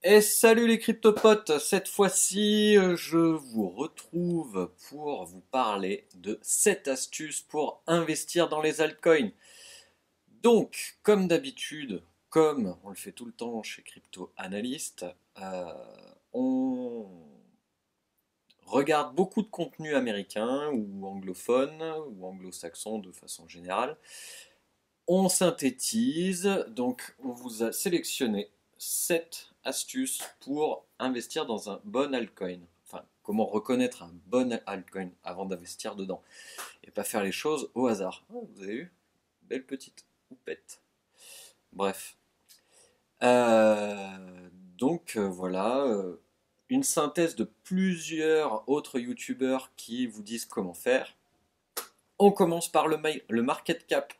Et salut les cryptopotes, cette fois-ci je vous retrouve pour vous parler de 7 astuces pour investir dans les altcoins. Donc, comme d'habitude, comme on le fait tout le temps chez Crypto Analyst, euh, on regarde beaucoup de contenu américain ou anglophone ou anglo-saxon de façon générale. On synthétise, donc on vous a sélectionné 7 astuces pour investir dans un bon altcoin. Enfin, comment reconnaître un bon altcoin avant d'investir dedans et pas faire les choses au hasard. Oh, vous avez vu? Belle petite houppette. Bref. Voilà, une synthèse de plusieurs autres youtubeurs qui vous disent comment faire. On commence par le market cap.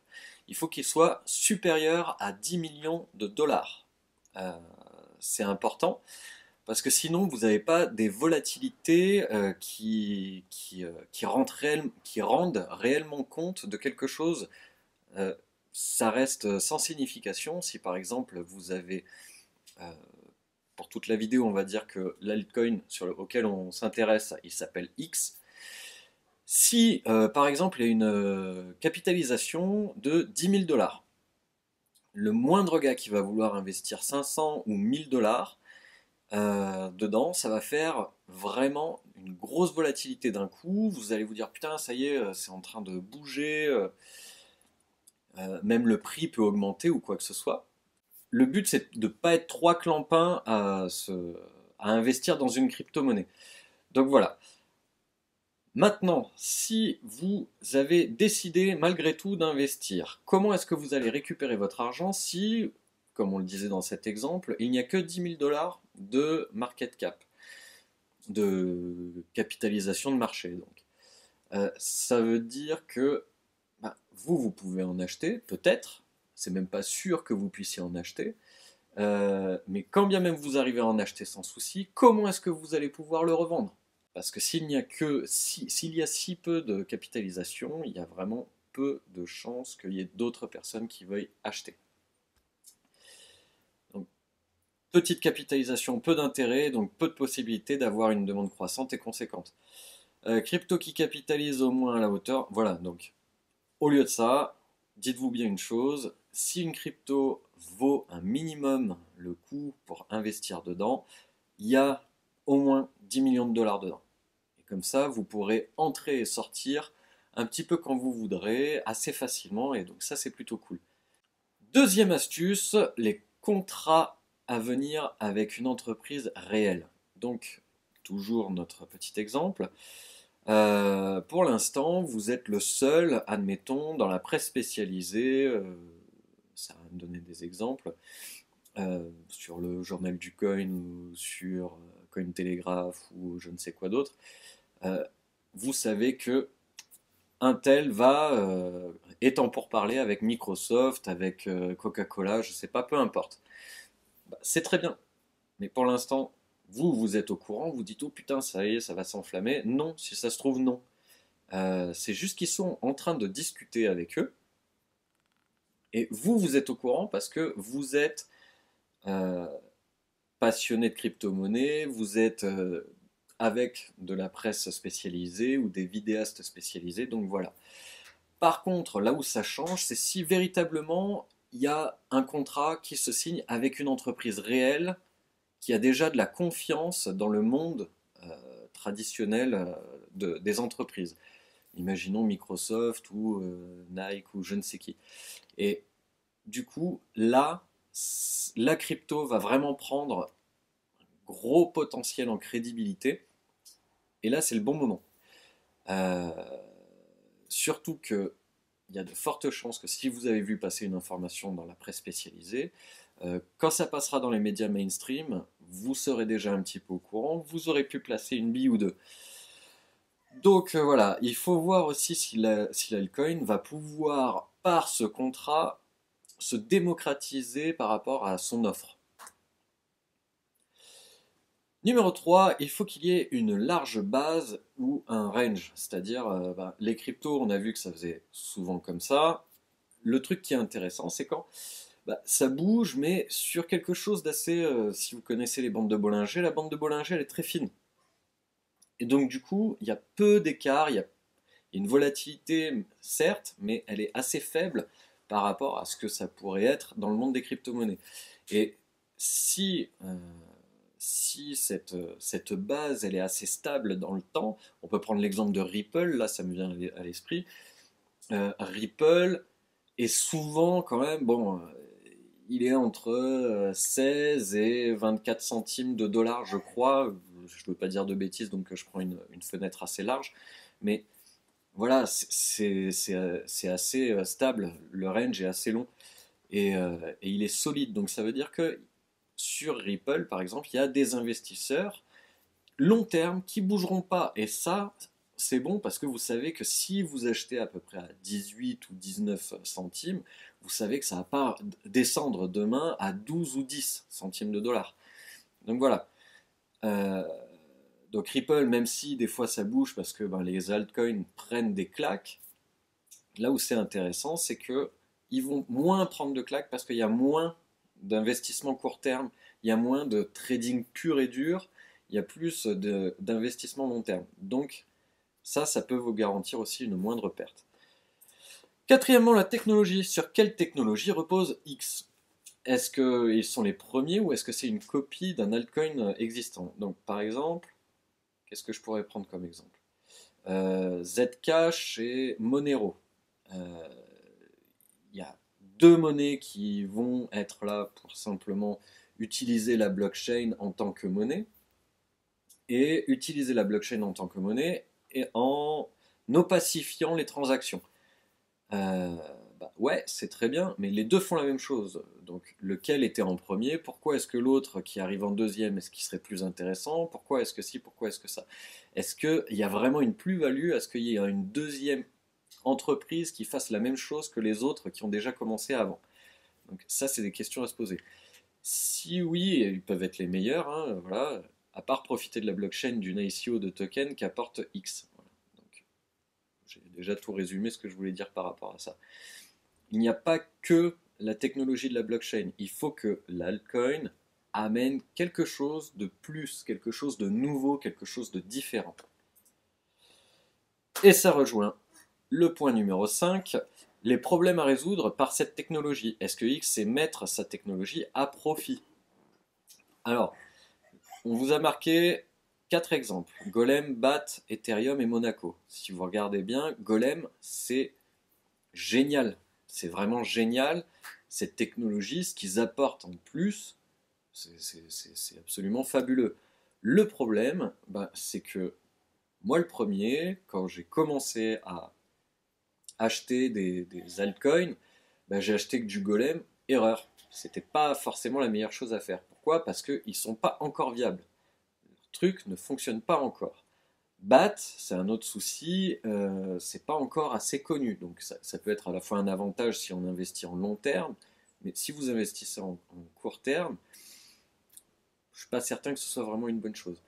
Il faut qu'il soit supérieur à 10 millions de dollars. Euh, c'est important parce que sinon vous n'avez pas des volatilités qui rendent réellement compte de quelque chose. Euh, Ça reste sans signification si par exemple vous avez, euh, pour toute la vidéo on va dire que l'altcoin auquel on s'intéresse il s'appelle X. Si, par exemple, il y a une capitalisation de 10 000 dollars, le moindre gars qui va vouloir investir 500 ou 1000 dollars dedans, ça va faire vraiment une grosse volatilité d'un coup. Vous allez vous dire, putain, ça y est, c'est en train de bouger, même le prix peut augmenter ou quoi que ce soit. Le but, c'est de ne pas être trop clampin à investir dans une crypto-monnaie. Donc voilà. Maintenant, si vous avez décidé malgré tout d'investir, comment est-ce que vous allez récupérer votre argent si, comme on le disait dans cet exemple, il n'y a que 10 000 dollars de market cap, de capitalisation de marché donc. Ça veut dire que vous pouvez en acheter, peut-être, c'est même pas sûr que vous puissiez en acheter, mais quand bien même vous arrivez à en acheter sans souci, comment est-ce que vous allez pouvoir le revendre? Parce que s'il y a si peu de capitalisation, il y a vraiment peu de chances qu'il y ait d'autres personnes qui veuillent acheter. Donc, petite capitalisation, peu d'intérêt, donc peu de possibilités d'avoir une demande croissante et conséquente. Crypto qui capitalise au moins à la hauteur, voilà, donc au lieu de ça, dites-vous bien une chose, si une crypto vaut un minimum le coût pour investir dedans, il y a au moins 10 millions de dollars dedans. Et comme ça, vous pourrez entrer et sortir un petit peu quand vous voudrez, assez facilement, et donc ça c'est plutôt cool. Deuxième astuce, les contrats à venir avec une entreprise réelle. Donc, toujours notre petit exemple. Pour l'instant, vous êtes le seul, admettons, dans la presse spécialisée, ça va me donner des exemples, sur le journal du coin ou sur Cointelegraph ou je ne sais quoi d'autre. Euh, Vous savez que Intel est en pourparlers avec Microsoft, avec Coca-Cola, je sais pas, peu importe. Bah, c'est très bien, mais pour l'instant, vous êtes au courant, vous dites oh putain ça y est, ça va s'enflammer. Non, si ça se trouve non. C'est juste qu'ils sont en train de discuter avec eux, et vous êtes au courant parce que vous êtes euh, passionné de crypto-monnaie, vous êtes avec de la presse spécialisée ou des vidéastes spécialisés, donc voilà. Par contre, là où ça change, c'est si véritablement il y a un contrat qui se signe avec une entreprise réelle qui a déjà de la confiance dans le monde traditionnel des entreprises. Imaginons Microsoft ou Nike ou je ne sais qui. Et du coup, là, la crypto va vraiment prendre gros potentiel en crédibilité. Et là, c'est le bon moment. Euh, Surtout que il y a de fortes chances que si vous avez vu passer une information dans la presse spécialisée, quand ça passera dans les médias mainstream, vous serez déjà un petit peu au courant, vous aurez pu placer une bille ou deux. Donc voilà, il faut voir aussi si l'altcoin va pouvoir, par ce contrat, se démocratiser par rapport à son offre. Numéro 3, il faut qu'il y ait une large base ou un range, c'est-à-dire les cryptos, on a vu que ça faisait souvent comme ça. Le truc qui est intéressant, c'est quand Bah, ça bouge, mais sur quelque chose d'assez... si vous connaissez les bandes de Bollinger, la bande de Bollinger, elle est très fine. Et donc, du coup, il y a peu d'écart, il y a une volatilité, certes, mais elle est assez faible par rapport à ce que ça pourrait être dans le monde des crypto-monnaies. Et si, si cette base elle est assez stable dans le temps, on peut prendre l'exemple de Ripple, là ça me vient à l'esprit. Ripple est souvent quand même, bon, il est entre 16 et 24 centimes de dollars, je crois. Je ne veux pas dire de bêtises, donc je prends une fenêtre assez large. Mais voilà, c'est assez stable. Le range est assez long et il est solide. Donc ça veut dire que sur Ripple, par exemple, il y a des investisseurs long terme qui bougeront pas. Et ça, c'est bon parce que vous savez que si vous achetez à peu près à 18 ou 19 centimes, vous savez que ça va pas descendre demain à 12 ou 10 centimes de dollars. Donc voilà. Euh, donc Ripple, même si des fois ça bouge parce que ben, les altcoins prennent des claques, là où c'est intéressant, c'est que ils vont moins prendre de claques parce qu'il y a moins d'investissement court terme, il y a moins de trading pur et dur, il y a plus d'investissement long terme. Donc ça peut vous garantir aussi une moindre perte. Quatrièmement, la technologie. Sur quelle technologie repose X? Est-ce qu'ils sont les premiers ou est-ce que c'est une copie d'un altcoin existant? Donc par exemple, qu'est-ce que je pourrais prendre comme exemple? Zcash et Monero. Euh, Il y a deux monnaies qui vont être là pour simplement utiliser la blockchain en tant que monnaie et utiliser la blockchain en tant que monnaie et en opacifiant les transactions. Euh, Bah ouais, c'est très bien, mais les deux font la même chose. Donc, lequel était en premier? Pourquoi est-ce que l'autre qui arrive en deuxième, est-ce qu'il serait plus intéressant? Pourquoi est-ce que si? Pourquoi est-ce que ça? Est-ce qu'il y a vraiment une plus-value à ce qu'il y ait une deuxième entreprise qui fasse la même chose que les autres qui ont déjà commencé avant? Donc ça, c'est des questions à se poser. Si oui, ils peuvent être les meilleurs, hein, voilà, à part profiter de la blockchain d'une ICO de token qu'apporte X. Voilà. Donc j'ai déjà tout résumé ce que je voulais dire par rapport à ça. Il n'y a pas que la technologie de la blockchain. Il faut que l'altcoin amène quelque chose de plus, quelque chose de nouveau, quelque chose de différent. Et ça rejoint le point numéro 5, les problèmes à résoudre par cette technologie. Est-ce que X sait mettre sa technologie à profit? Alors, on vous a marqué quatre exemples. Golem, BAT, Ethereum et Monaco. Si vous regardez bien, Golem, c'est génial. C'est vraiment génial. Cette technologie, ce qu'ils apportent en plus, c'est absolument fabuleux. Le problème, bah, c'est que moi, le premier, quand j'ai commencé à acheter des altcoins, bah, j'ai acheté que du Golem. Erreur. C'était pas forcément la meilleure chose à faire. Pourquoi? Parce qu'ils ne sont pas encore viables. Le truc ne fonctionne pas encore. BAT, c'est un autre souci, c'est pas encore assez connu. Donc ça peut être à la fois un avantage si on investit en long terme, mais si vous investissez en court terme, je suis pas certain que ce soit vraiment une bonne chose.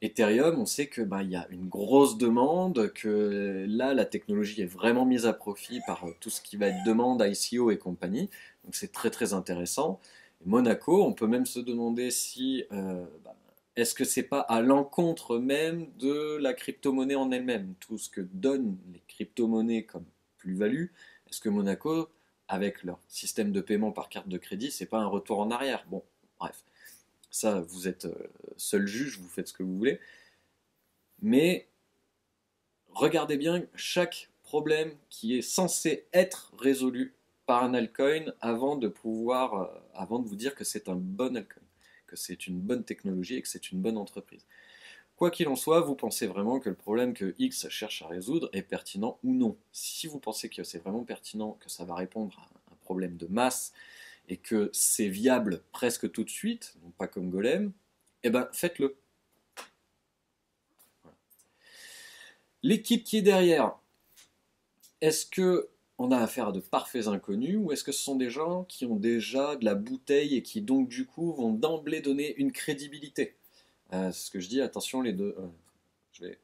Ethereum, on sait que bah, il y a une grosse demande, que là la technologie est vraiment mise à profit par tout ce qui va être demande, ICO et compagnie. Donc c'est très très intéressant. Et Monaco, on peut même se demander si bah, est-ce que c'est pas à l'encontre même de la crypto-monnaie en elle-même, tout ce que donnent les crypto-monnaies comme plus-value. Est-ce que Monaco, avec leur système de paiement par carte de crédit, c'est pas un retour en arrière? Bon, bref. Ça, vous êtes seul juge, vous faites ce que vous voulez. Mais regardez bien chaque problème qui est censé être résolu par un altcoin avant de vous dire que c'est un bon altcoin, que c'est une bonne technologie et que c'est une bonne entreprise. Quoi qu'il en soit, vous pensez vraiment que le problème que X cherche à résoudre est pertinent ou non? Si vous pensez que c'est vraiment pertinent, que ça va répondre à un problème de masse et que c'est viable presque tout de suite, non pas comme Golem, eh ben faites-le. L'équipe qui est derrière, est-ce que on a affaire à de parfaits inconnus ou est-ce que ce sont des gens qui ont déjà de la bouteille et qui donc du coup vont d'emblée donner une crédibilité? C'est ce que je dis, attention les deux. Je vais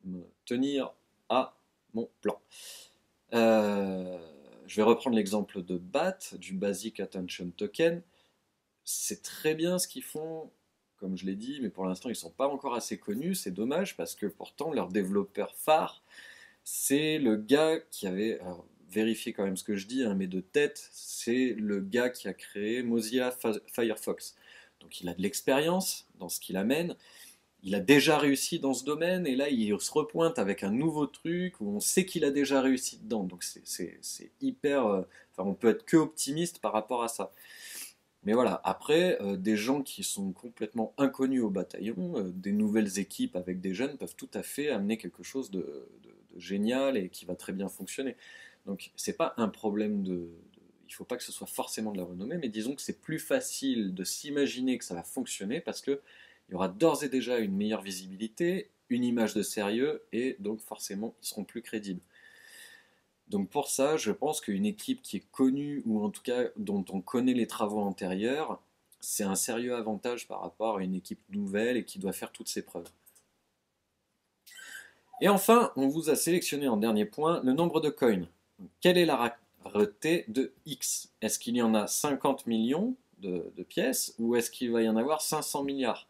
me tenir à mon plan. Euh, je vais reprendre l'exemple de BAT, du Basic Attention Token. C'est très bien ce qu'ils font, comme je l'ai dit, mais pour l'instant ils ne sont pas encore assez connus. C'est dommage parce que pourtant leur développeur phare, c'est le gars qui avait, alors, vérifiez quand même ce que je dis, hein, mais de tête, c'est le gars qui a créé Mozilla Firefox. Donc il a de l'expérience dans ce qu'il amène. Il a déjà réussi dans ce domaine et là il se repointe avec un nouveau truc où on sait qu'il a déjà réussi dedans. Donc c'est hyper. Enfin, on peut être que optimiste par rapport à ça. Mais voilà, après, des gens qui sont complètement inconnus au bataillon, des nouvelles équipes avec des jeunes peuvent tout à fait amener quelque chose de génial et qui va très bien fonctionner. Donc c'est pas un problème il faut pas que ce soit forcément de la renommée, mais disons que c'est plus facile de s'imaginer que ça va fonctionner parce que il y aura d'ores et déjà une meilleure visibilité, une image de sérieux et donc forcément ils seront plus crédibles. Donc pour ça, je pense qu'une équipe qui est connue, ou en tout cas dont on connaît les travaux antérieurs, c'est un sérieux avantage par rapport à une équipe nouvelle et qui doit faire toutes ses preuves. Et enfin, on vous a sélectionné en dernier point le nombre de coins. Quelle est la rareté de X? Est-ce qu'il y en a 50 millions de pièces ou est-ce qu'il va y en avoir 500 milliards?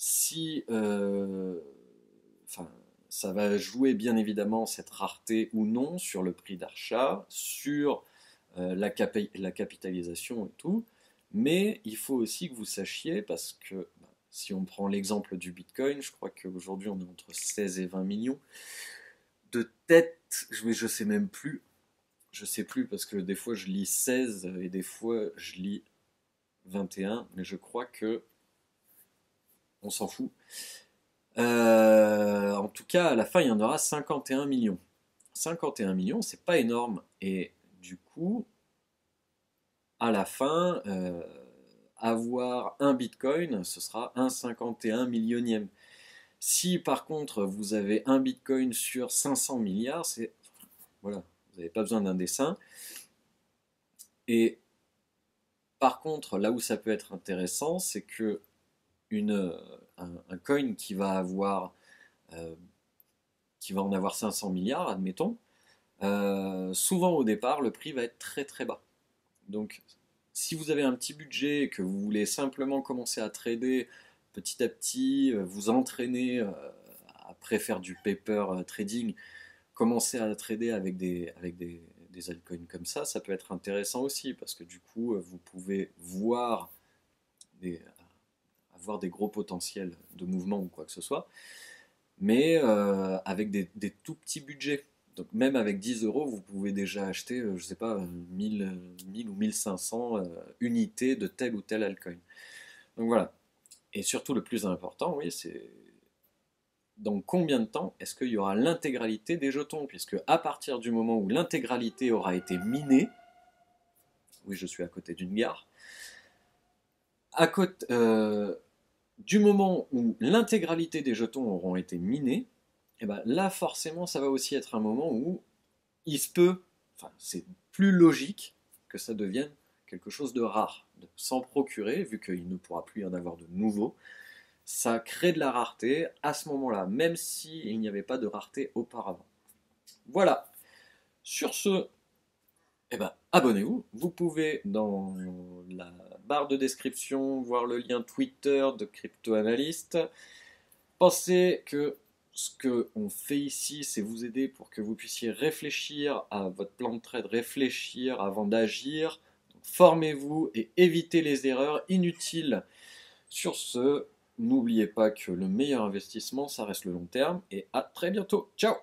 Si, enfin, ça va jouer bien évidemment cette rareté ou non sur le prix d'achat, sur la capitalisation et tout, mais il faut aussi que vous sachiez, parce que si on prend l'exemple du Bitcoin, je crois qu'aujourd'hui on est entre 16 et 20 millions. De tête, je sais même plus, je sais plus parce que des fois je lis 16 et des fois je lis 21, mais je crois que on s'en fout. En tout cas, à la fin, il y en aura 51 millions. 51 millions, c'est pas énorme. Et du coup, à la fin, avoir un bitcoin, ce sera un 51 millionième. Si par contre vous avez un bitcoin sur 500 milliards, c'est. Voilà, vous n'avez pas besoin d'un dessin. Et par contre, là où ça peut être intéressant, c'est que un coin euh, qui va en avoir 500 milliards, admettons, souvent au départ, le prix va être très très bas. Donc, si vous avez un petit budget et que vous voulez simplement commencer à trader petit à petit, vous entraîner après faire du paper trading, commencer à trader des altcoins comme ça peut être intéressant aussi parce que du coup, vous pouvez des, avoir des gros potentiels de mouvement ou quoi que ce soit, mais avec des tout petits budgets. Donc même avec 10 euros, vous pouvez déjà acheter, je sais pas, 1000 ou 1500 unités de tel ou tel altcoin. Donc voilà. Et surtout le plus important, oui, c'est dans combien de temps est-ce qu'il y aura l'intégralité des jetons? Puisque à partir du moment où l'intégralité aura été minée, oui, je suis à côté d'une gare, à côté, du moment où l'intégralité des jetons auront été minés, et ben là forcément ça va aussi être un moment où il se peut, enfin c'est plus logique que ça devienne quelque chose de rare, de s'en procurer, vu qu'il ne pourra plus y en avoir de nouveau. Ça crée de la rareté à ce moment-là, même s'il n'y avait pas de rareté auparavant. Voilà. Sur ce, eh ben, abonnez-vous. Vous pouvez dans la barre de description voir le lien Twitter de CryptoAnalyst. Pensez que ce qu'on fait ici, c'est vous aider pour que vous puissiez réfléchir à votre plan de trade, réfléchir avant d'agir. Formez-vous et évitez les erreurs inutiles. Sur ce, n'oubliez pas que le meilleur investissement, ça reste le long terme. Et à très bientôt. Ciao!